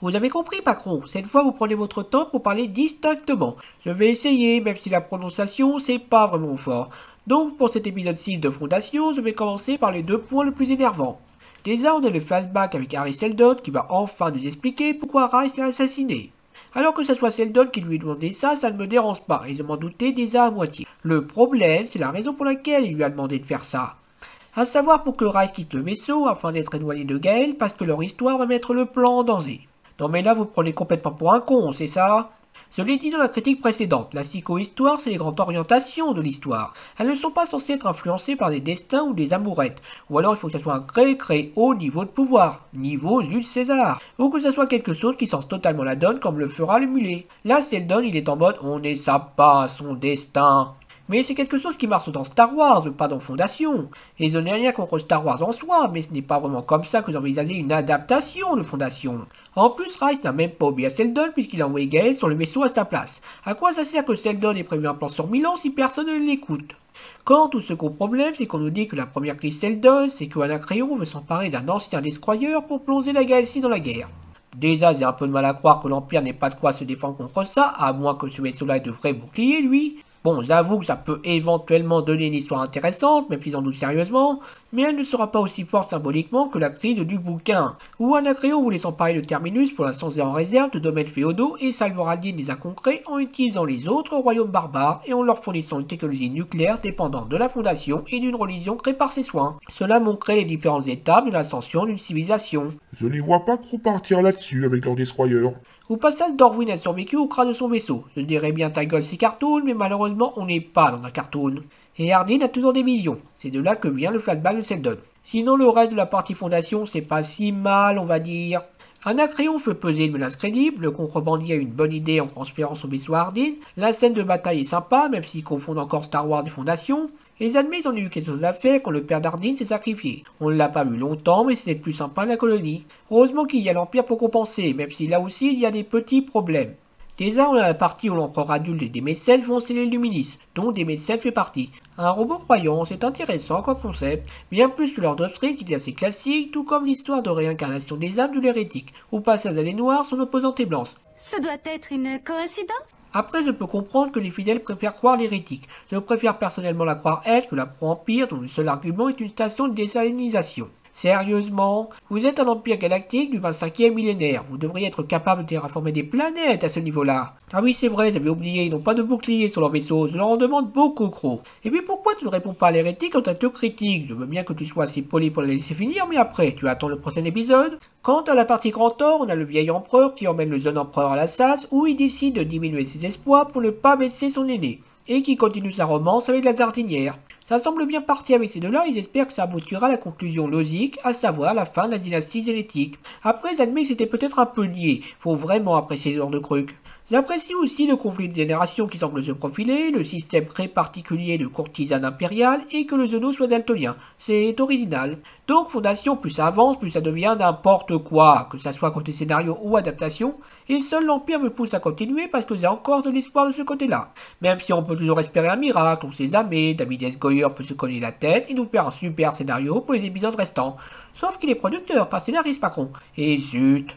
Vous avez compris, Macron, cette fois vous prenez votre temps pour parler distinctement. Je vais essayer, même si la prononciation, c'est pas vraiment fort. Donc, pour cet épisode 6 de Fondation, je vais commencer par les deux points les plus énervants. Déjà, on a le flashback avec Harry Seldon qui va enfin nous expliquer pourquoi Rice l'a assassiné. Alors que ce soit Seldon qui lui demandait ça, ça ne me dérange pas, et je m'en doutais déjà à moitié. Le problème, c'est la raison pour laquelle il lui a demandé de faire ça. À savoir pour que Rice quitte le vaisseau afin d'être éloigné de Gaël parce que leur histoire va mettre le plan en danger. Non mais là vous prenez complètement pour un con, c'est ça? Je l'ai dit dans la critique précédente, la psycho-histoire c'est les grandes orientations de l'histoire. Elles ne sont pas censées être influencées par des destins ou des amourettes. Ou alors il faut que ça soit un très haut niveau de pouvoir, niveau Jules César. Ou que ça soit quelque chose qui change totalement la donne comme le fera le mulet. Là Seldon il est en mode on n'échappe pas à son destin. Mais c'est quelque chose qui marche dans Star Wars, pas dans Fondation. Et je n'ai rien contre Star Wars en soi, mais ce n'est pas vraiment comme ça que j'envisageais une adaptation de Fondation. En plus, Rice n'a même pas oublié à Seldon puisqu'il a envoyé Gaël sur le vaisseau à sa place. À quoi ça sert que Seldon ait prévu un plan sur Milan si personne ne l'écoute? Quant au second problème, c'est qu'on nous dit que la première crise Seldon, c'est que Anacréon veut s'emparer d'un ancien destroyer pour plonger la galaxie dans la guerre. Déjà, j'ai un peu de mal à croire que l'Empire n'ait pas de quoi se défendre contre ça, à moins que ce vaisseau-là ait de vrais boucliers, lui. Bon, j'avoue que ça peut éventuellement donner une histoire intéressante, même s'ils en doutent sérieusement, mais elle ne sera pas aussi forte symboliquement que la crise du bouquin, où Anacréon voulait s'emparer de Terminus pour la changer en réserve de domaines féodaux et Salvoraldine les a conquérés en utilisant les autres royaumes barbares et en leur fournissant une technologie nucléaire dépendante de la Fondation et d'une religion créée par ses soins. Cela montrait les différentes étapes de l'ascension d'une civilisation. Je ne les vois pas trop partir là-dessus avec leur destroyer. Au passage, Dorwin a survécu au crâne de son vaisseau. Je dirais bien ta gueule c'est cartoon, mais malheureusement on n'est pas dans un cartoon. Et Hardin a toujours des visions. C'est de là que vient le flashback de Seldon. Sinon le reste de la partie Fondation c'est pas si mal on va dire. Anacréon fait peser une menace crédible, le contrebandier a une bonne idée en transférant son vaisseau à Hardin, la scène de bataille est sympa même s'ils confondent encore Star Wars et Fondation, et les ennemis ont eu quelque chose à faire quand le père d'Hardin s'est sacrifié. On ne l'a pas vu longtemps mais c'était plus sympa de la colonie. Heureusement qu'il y a l'Empire pour compenser, même si là aussi il y a des petits problèmes. Déjà, on a la partie où l'empereur adulte et des mécènes vont sceller le Luminis, dont des mécènes fait partie. Un robot croyant, c'est intéressant comme concept, bien plus que leur doctrine qui est assez classique, tout comme l'histoire de réincarnation des âmes de l'hérétique, où passage à les noirs son opposante est blanche. Ce doit être une coïncidence? Après, je peux comprendre que les fidèles préfèrent croire l'hérétique. Je préfère personnellement la croire elle que la pro-empire dont le seul argument est une station de désalinisation. Sérieusement, vous êtes un empire galactique du 25e millénaire, vous devriez être capable de terraformer des planètes à ce niveau-là. Ah oui c'est vrai, j'avais oublié, ils n'ont pas de bouclier sur leur vaisseau, je leur en demande beaucoup trop. Et puis pourquoi tu ne réponds pas à l'hérétique quand elle te critique? Je veux bien que tu sois assez poli pour la laisser finir, mais après, tu attends le prochain épisode. Quant à la partie Grand Or, on a le vieil empereur qui emmène le jeune empereur à la chasse, où il décide de diminuer ses espoirs pour ne pas baisser son aîné, et qui continue sa romance avec la jardinière. Ça semble bien parti avec ces deux-là, ils espèrent que ça aboutira à la conclusion logique, à savoir la fin de la dynastie zénétique. Après, j'admets que c'était peut-être un peu lié, faut vraiment apprécier ce genre de truc. J'apprécie aussi le conflit de génération qui semble se profiler, le système très particulier de courtisane impériale et que le Zono soit daltonien. C'est original. Donc Fondation, plus ça avance, plus ça devient n'importe quoi, que ça soit côté scénario ou adaptation, et seul l'Empire me pousse à continuer parce que j'ai encore de l'espoir de ce côté-là. Même si on peut toujours espérer un miracle, on sait jamais, David S. Goyer peut se cogner la tête et nous faire un super scénario pour les épisodes restants. Sauf qu'il est producteur, pas scénariste par contre. Et zut.